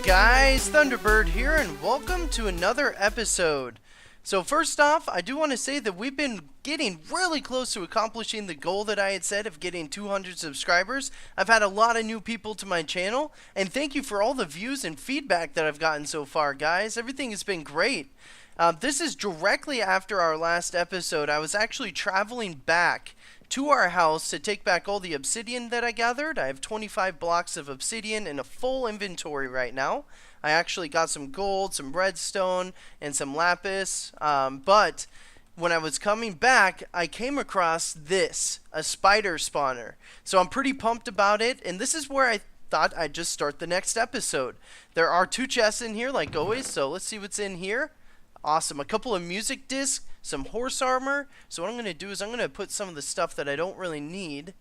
guys, Thunderbyrd here, and welcome to another episode. So first off, I do want to say that we've been getting really close to accomplishing the goal that I had set of getting 200 subscribers. I've had a lot of new people to my channel, and thank you for all the views and feedback that I've gotten so far, guys. Everything has been great. This is directly after our last episode. I was actually traveling back to our house to take back all the obsidian that I gathered. I have 25 blocks of obsidian in a full inventory right now. I actually got some gold, some redstone, and some lapis. But when I was coming back, I came across this, a spider spawner. So I'm pretty pumped about it, and this is where I thought I'd just start the next episode. There are 2 chests in here, like always, so let's see what's in here. Awesome. A couple of music discs, some horse armor. So what I'm going to do is I'm going to put some of the stuff that I don't really need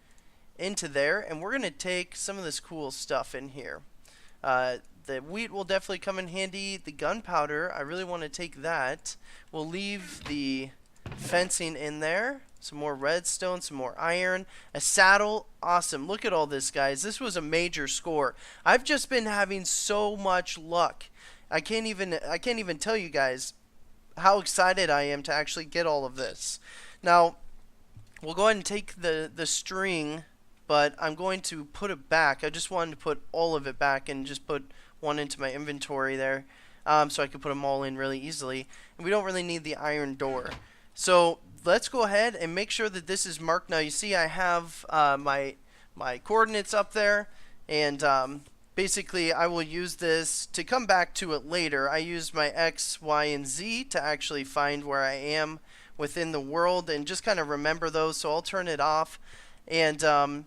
into there, and we're going to take some of this cool stuff in here. The wheat will definitely come in handy. The gunpowder, I really want to take that. We'll leave the fencing in there. Some more redstone, some more iron, a saddle. Awesome. Look at all this, guys. This was a major score. I've just been having so much luck. I can't even tell you guys how excited I am to actually get all of this. Now, we'll go ahead and take the string, but I'm going to put it back. I just wanted to put all of it back and just put one into my inventory there, so I could put them all in really easily. And we don't really need the iron door. So let's go ahead and make sure that this is marked. Now you see I have my coordinates up there, and basically I will use this to come back to it later. I used my X, Y, and Z to actually find where I am within the world and just kind of remember those. So I'll turn it off, and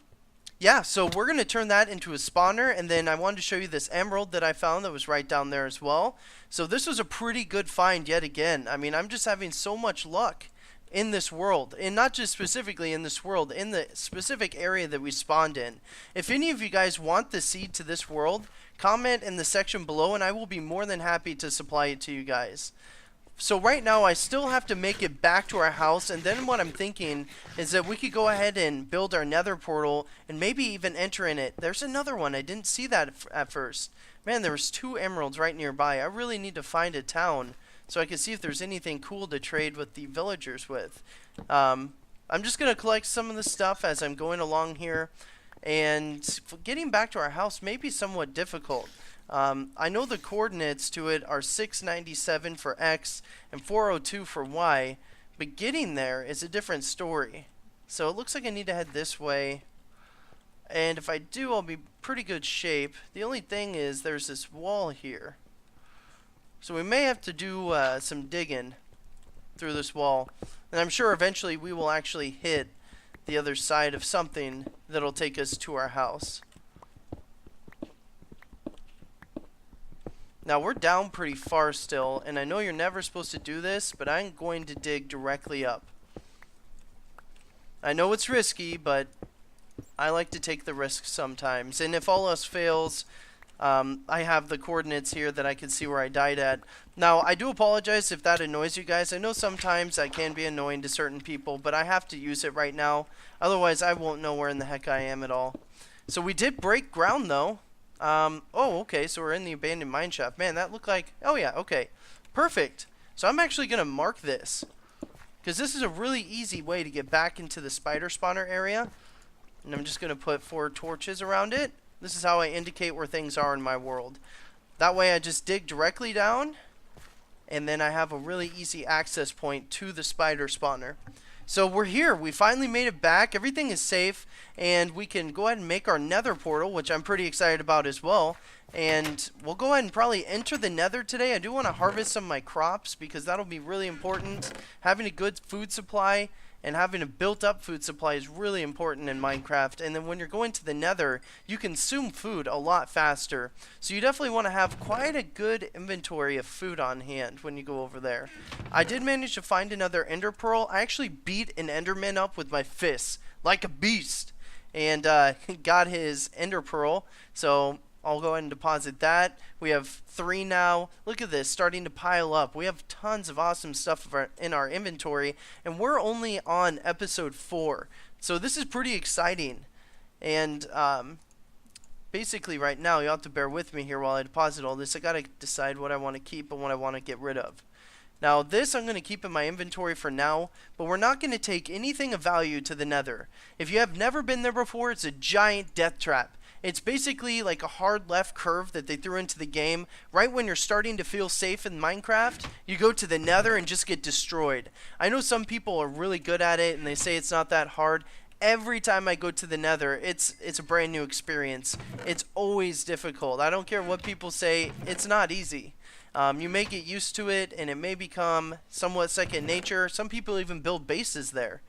yeah, so we're going to turn that into a spawner, and then I wanted to show you this emerald that I found that was right down there as well. So this was a pretty good find yet again. I mean, I'm just having so much luck in this world, and not just specifically in this world, in the specific area that we spawned in. If any of you guys want the seed to this world, comment in the section below, and I will be more than happy to supply it to you guys. So right now I still have to make it back to our house, and then what I'm thinking is that we could go ahead and build our nether portal and maybe even enter in it. There's another one. I didn't see that at first. Man, there was 2 emeralds right nearby. I really need to find a town so I can see if there's anything cool to trade with the villagers with. I'm just going to collect some of the stuff as I'm going along here, and getting back to our house may be somewhat difficult. I know the coordinates to it are 697 for X and 402 for Y, but getting there is a different story. So it looks like I need to head this way, and if I do, I'll be pretty good shape. The only thing is there's this wall here, so we may have to do some digging through this wall, and I'm sure eventually we will actually hit the other side of something that'll take us to our house. Now we're down pretty far still, and I know you're never supposed to do this, but I'm going to dig directly up. I know it's risky, but I like to take the risk sometimes. And if all else fails, I have the coordinates here that I can see where I died at. Now, I do apologize if that annoys you guys. I know sometimes that can be annoying to certain people, but I have to use it right now. Otherwise, I won't know where in the heck I am at all. So we did break ground, though. Oh, okay, so we're in the abandoned mine shaft. Man, that looked like... Oh, yeah, okay. Perfect. So I'm actually going to mark this, because this is a really easy way to get back into the spider spawner area. And I'm just going to put 4 torches around it. This is how I indicate where things are in my world. That way I just dig directly down, and then I have a really easy access point to the spider spawner. So we're here. We finally made it back. Everything is safe, and we can go ahead and make our nether portal, which I'm pretty excited about as well. And we'll go ahead and probably enter the nether today. I do want to harvest some of my crops, because that'll be really important. Having a good food supply and having a built-up food supply is really important in Minecraft. And then when you're going to the nether, you consume food a lot faster. So you definitely want to have quite a good inventory of food on hand when you go over there. I did manage to find another ender pearl. I actually beat an enderman up with my fists like a beast, and got his ender pearl. So I'll go ahead and deposit that. We have 3 now. Look at this, starting to pile up. We have tons of awesome stuff in our inventory, and we're only on episode 4. So this is pretty exciting. And basically right now, you'll have to bear with me here while I deposit all this. I gotta decide what I want to keep and what I want to get rid of. Now this I'm going to keep in my inventory for now, but we're not going to take anything of value to the Nether. If you have never been there before, it's a giant death trap. It's basically like a hard left curve that they threw into the game. Right when you're starting to feel safe in Minecraft, you go to the Nether and just get destroyed. I know some people are really good at it and they say it's not that hard. Every time I go to the Nether, it's a brand new experience. It's always difficult. I don't care what people say, it's not easy. You may get used to it and it may become somewhat second nature. Some people even build bases there.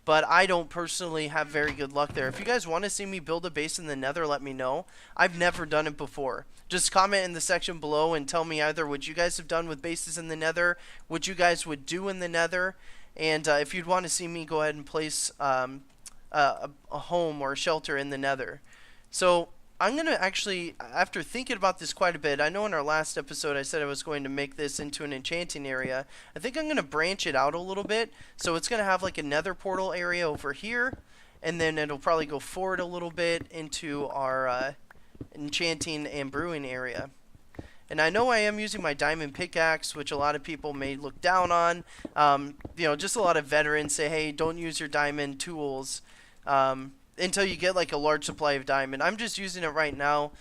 But I don't personally have very good luck there. If you guys want to see me build a base in the Nether, let me know. I've never done it before. Just comment in the section below and tell me either what you guys have done with bases in the Nether, what you guys would do in the Nether, and if you'd want to see me go ahead and place a home or a shelter in the Nether. So I'm going to actually, after thinking about this quite a bit, I know in our last episode I said I was going to make this into an enchanting area. I think I'm going to branch it out a little bit. So it's going to have like a Nether portal area over here. And then it'll probably go forward a little bit into our enchanting and brewing area. And I know I am using my diamond pickaxe, which a lot of people may look down on. You know, just a lot of veterans say, hey, don't use your diamond tools. Until you get like a large supply of diamond. I'm just using it right now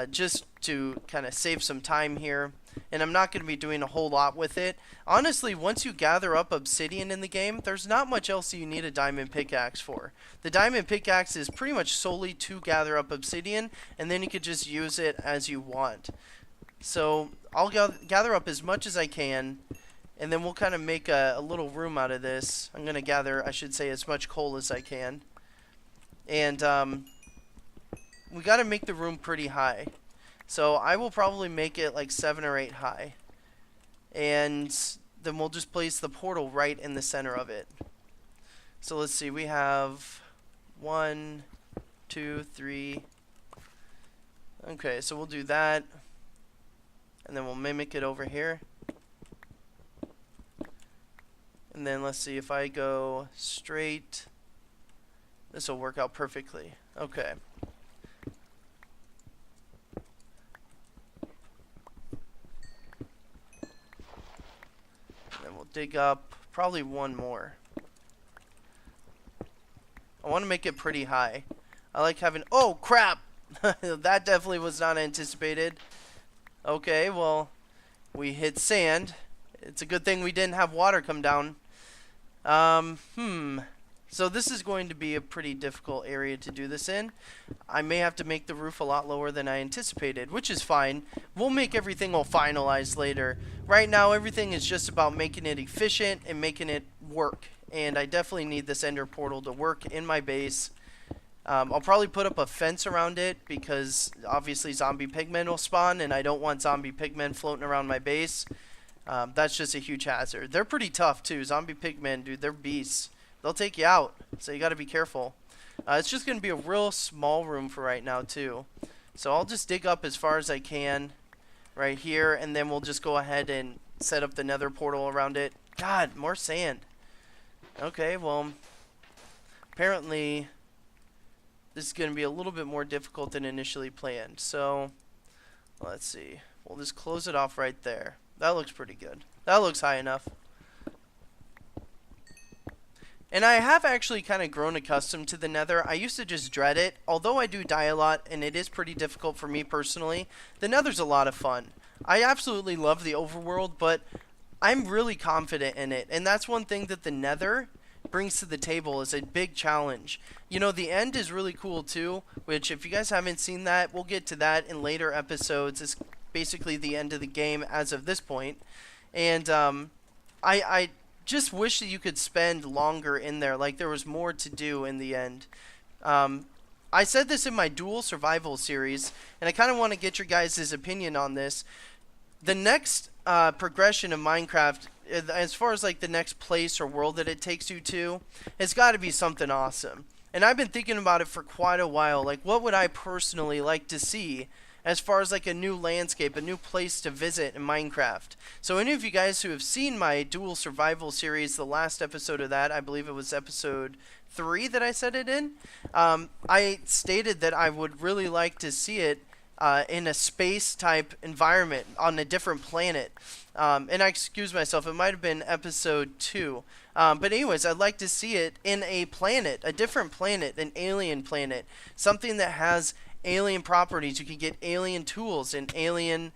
just to kind of save some time here, and I'm not going to be doing a whole lot with it. Honestly, once you gather up obsidian in the game, there's not much else you need a diamond pickaxe for. The diamond pickaxe is pretty much solely to gather up obsidian, and then you could just use it as you want. So I'll gather up as much as I can, and then we'll kind of make a little room out of this. I'm going to gather, I should say, as much coal as I can. And we got to make the room pretty high. So I will probably make it like 7 or 8 high. And then we'll just place the portal right in the center of it. So let's see, we have 1, 2, 3. Okay, so we'll do that. And then we'll mimic it over here. And then let's see, if I go straight, this will work out perfectly. Okay. And then we'll dig up probably one more. I want to make it pretty high. I like having... Oh, crap! That definitely was not anticipated. Okay, well, we hit sand. It's a good thing we didn't have water come down. So this is going to be a pretty difficult area to do this in. I may have to make the roof a lot lower than I anticipated, which is fine. We'll make everything all finalized later. Right now, everything is just about making it efficient and making it work. And I definitely need this ender portal to work in my base. I'll probably put up a fence around it because obviously zombie pigmen will spawn, and I don't want zombie pigmen floating around my base. That's just a huge hazard. They're pretty tough too. Zombie pigmen, dude, they're beasts. They'll take you out, so you got to be careful. It's just going to be a real small room for right now too. So I'll just dig up as far as I can right here, and then we'll just go ahead and set up the nether portal around it. God, more sand. Okay, well, apparently this is going to be a little bit more difficult than initially planned. So let's see. We'll just close it off right there. That looks pretty good. That looks high enough. And I have actually kind of grown accustomed to the nether. I used to just dread it. Although I do die a lot, and it is pretty difficult for me personally, the nether's a lot of fun. I absolutely love the overworld, but I'm really confident in it. And that's one thing that the nether brings to the table is a big challenge. You know, the end is really cool too, which if you guys haven't seen that, we'll get to that in later episodes. It's basically the end of the game as of this point. And I just wish that you could spend longer in there, like there was more to do in the end. I said this in my dual survival series, and I kind of want to get your guys' opinion on this. The next progression of Minecraft, as far as like the next place or world that it takes you to, it's got to be something awesome. And I've been thinking about it for quite a while. Like, what would I personally like to see as far as like a new landscape, a new place to visit in Minecraft. So any of you guys who have seen my dual survival series, the last episode of that, I believe it was episode 3 that I said it in, I stated that I would really like to see it in a space type environment on a different planet. And I excuse myself, it might have been episode 2. But anyways, I'd like to see it in a planet, a different planet, an alien planet. Something that has alien properties. You can get alien tools and alien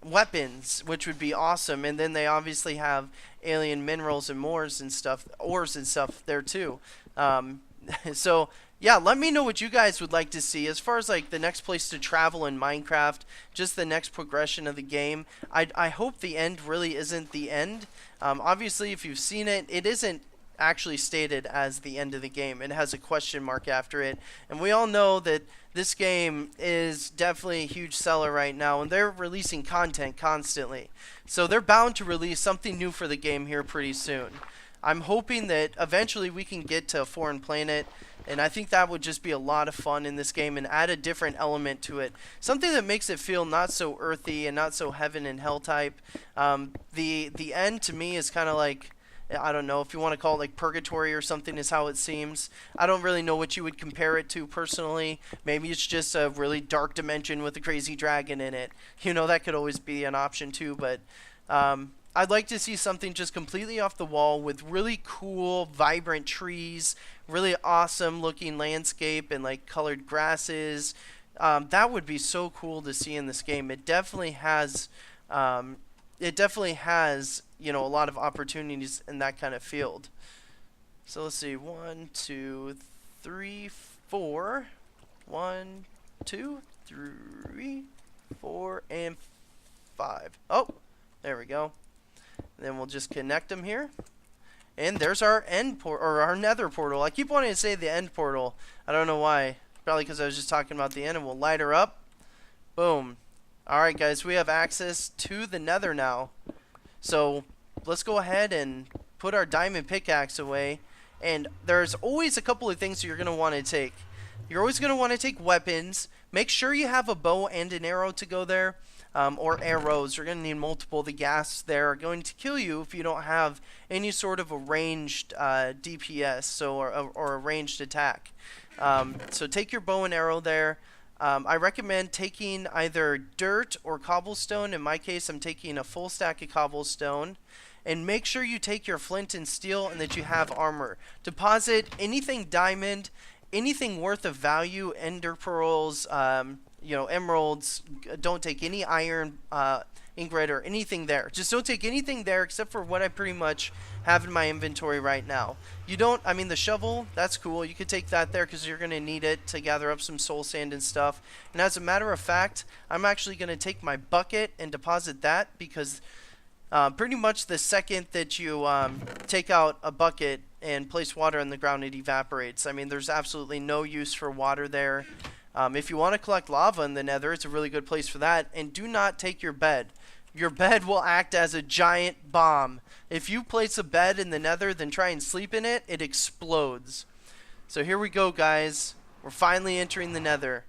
weapons, which would be awesome. And then they obviously have alien minerals and ores and stuff there too. So yeah, let me know what you guys would like to see as far as like the next place to travel in Minecraft, just the next progression of the game. I hope the end really isn't the end. Obviously, if you've seen it, it isn't actually stated as the end of the game. It has a question mark after it. And we all know that this game is definitely a huge seller right now, and they're releasing content constantly. So they're bound to release something new for the game here pretty soon. I'm hoping that eventually we can get to a foreign planet, and I think that would just be a lot of fun in this game and add a different element to it. Something that makes it feel not so earthy and not so heaven and hell type. The end to me is kind of like, I don't know if you want to call it like purgatory or something is how it seems. I don't really know what you would compare it to personally. Maybe it's just a really dark dimension with a crazy dragon in it. You know, that could always be an option too, but I'd like to see something just completely off the wall with really cool, vibrant trees, really awesome looking landscape and like colored grasses. That would be so cool to see in this game. It definitely has, you know, a lot of opportunities in that kind of field. So let's see, 1, 2, 3, 4. 1, 2, 3, 4, and 5. Oh, there we go. Then we'll just connect them here. And there's our end or our nether portal. I keep wanting to say the end portal. I don't know why. Probably because I was just talking about the end. And we'll light her up. Boom. Alright guys, we have access to the nether now. So let's go ahead and put our diamond pickaxe away. And there's always a couple of things you're going to want to take. You're always going to want to take weapons. Make sure you have a bow and an arrow to go there. Or arrows. You're going to need multiple. The gas there are going to kill you if you don't have any sort of a ranged DPS, or a ranged attack. So take your bow and arrow there. I recommend taking either dirt or cobblestone. In my case, I'm taking a full stack of cobblestone. And make sure you take your flint and steel and that you have armor. Deposit anything diamond, anything worth of value, ender pearls, you know, emeralds. Don't take any iron ingrid or anything there. Just don't take anything there except for what I pretty much have in my inventory right now. You don't, I mean, the shovel, that's cool. You could take that there because you're going to need it to gather up some soul sand and stuff. And as a matter of fact, I'm actually going to take my bucket and deposit that because pretty much the second that you take out a bucket and place water on the ground, it evaporates. I mean, there's absolutely no use for water there. If you want to collect lava in the nether, it's a really good place for that. And do not take your bed. Your bed will act as a giant bomb. If you place a bed in the nether, then try and sleep in it, it explodes. So here we go, guys. We're finally entering the nether.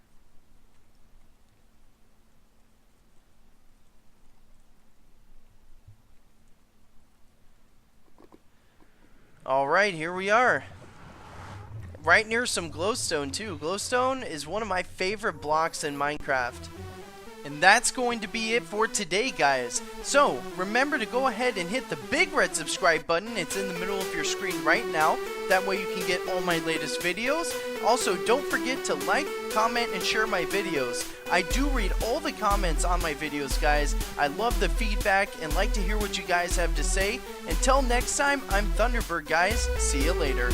Alright, here we are. Right near some glowstone too. Glowstone is one of my favorite blocks in Minecraft. And that's going to be it for today, guys. So, remember to go ahead and hit the big red subscribe button. It's in the middle of your screen right now. That way you can get all my latest videos. Also, don't forget to like, comment, and share my videos. I do read all the comments on my videos, guys. I love the feedback and like to hear what you guys have to say. Until next time, I'm Thunderbyrd, guys. See you later.